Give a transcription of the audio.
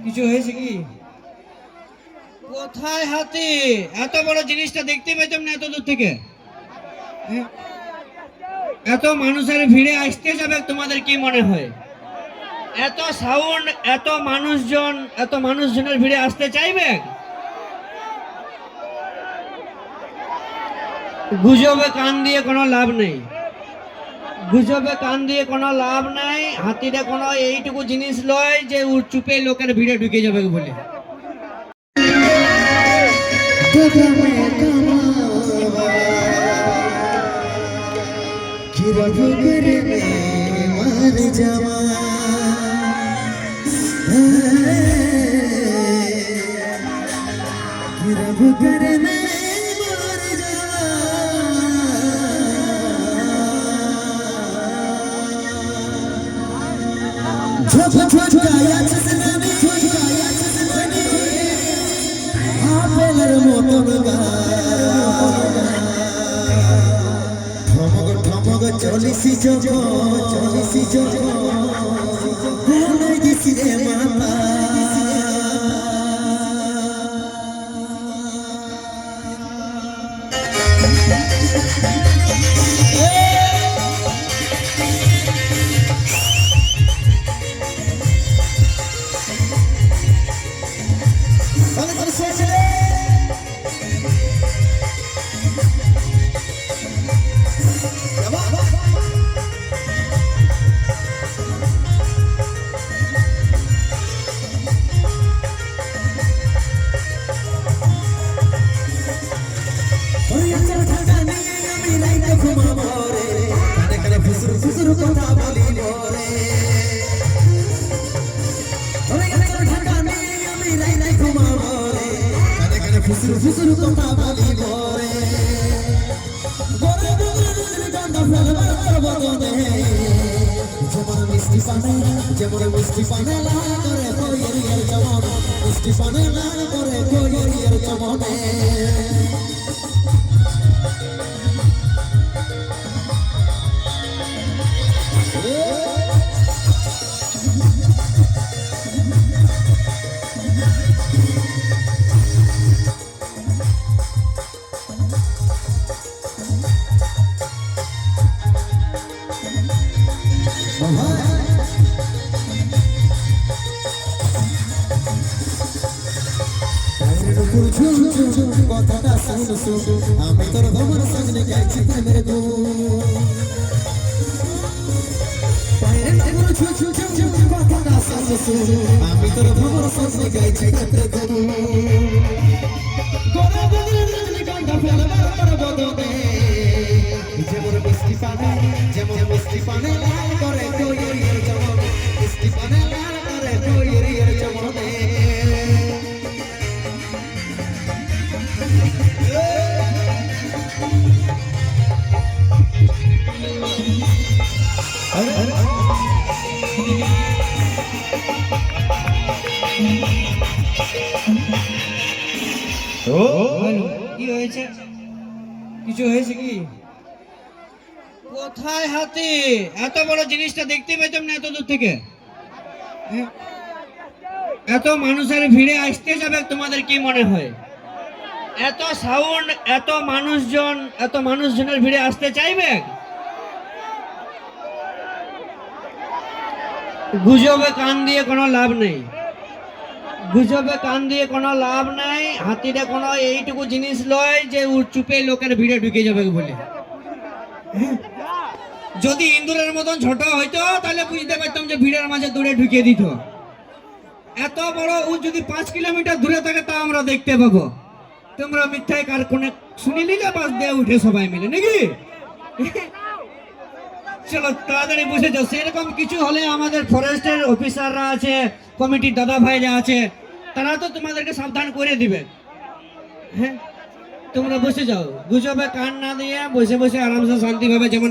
কিছু হয়েছে কি? কোথায় হাতি? এত বড় জিনিসটা দেখতে পেতাম না এত দূর থেকে। হ্যাঁ? এত মানুষের ভিড়ে আসতে যাবে তোমাদের কি মনে হয়? এত সাউন্ড, এত মানুষজনের ভিড়ে আসতে চাইবে? গুজবে কান দিয়ে কোনো লাভ নেই। গুজবে কান দিয়ে কোনো লাভ নাই। হাতিটা কোনো এইটুকু জিনিস লয় যে চুপে লোকের ভিড়ে ঢুকে যাবে বলে। চলিসি যোগ ভুলে গেছি রে মাতা ফুসুর কথা বলি বরে গরে গরে গন্ধ ফেলবার বদনে যেমন মিষ্টি পানে লা করে কইয়ের চমন মিষ্টি পানে লা করে কইয়ের চমনে কথাটা শুন আমি তোর ভ্রমণ সামনে গেছি প্রেমের আমি তোর ভ্রমণ সামনে গেছি যেমন মিষ্টি পানে লাল করে কইয়ের চমন মিষ্টি পানে লাল করে কইয়ের চমনে কি হয়েছে? কিছু হয়েছে কি? কোথায় হাতি? এত বড় জিনিসটা দেখতে পেতাম না এত দূর থেকে। হ্যাঁ? এত মানুষের ভিড়ে আসতে যাবে তোমাদের কি মনে হয়? এত সাউন্ড, এত মানুষজনের ভিড়ে আসতে চাইবে? গুজবে কান দিয়ে কোনো লাভ নেই। গুজবে কান দিয়ে কোনো লাভ নাই। হাতিটা কোনো এইটুকু জিনিস লয় যে চুপে লোকের ভিড়ে ঢুকে যাবে বলে। যদি ইন্দুরের মতন ছোট হইতো তাহলে বুঝতে পারতাম যে ভিড়ের মাঝে দূরে ঢুকিয়ে দিত। এত বড় ও যদি 5 কিলোমিটার দূরে থাকে তা আমরা দেখতে পাবো। তোমরা মিথ্যায় কার কোনে শুনে নিলে বাস দিয়ে উঠে সবাই মিলে নাকি? চলো তাড়াতাড়ি বসে যাও। সেরকম কিছু হলে আমাদের ফরেস্টের অফিসাররা আছে, কমিটির দাদা ভাইরা আছে, তারা তো তোমাদেরকে সাবধান করে দিবে। হ্যাঁ, তোমরা বসে যাও। গুজবে কান না দিয়ে বসে বসে আরামসে শান্তিভাবে যেমন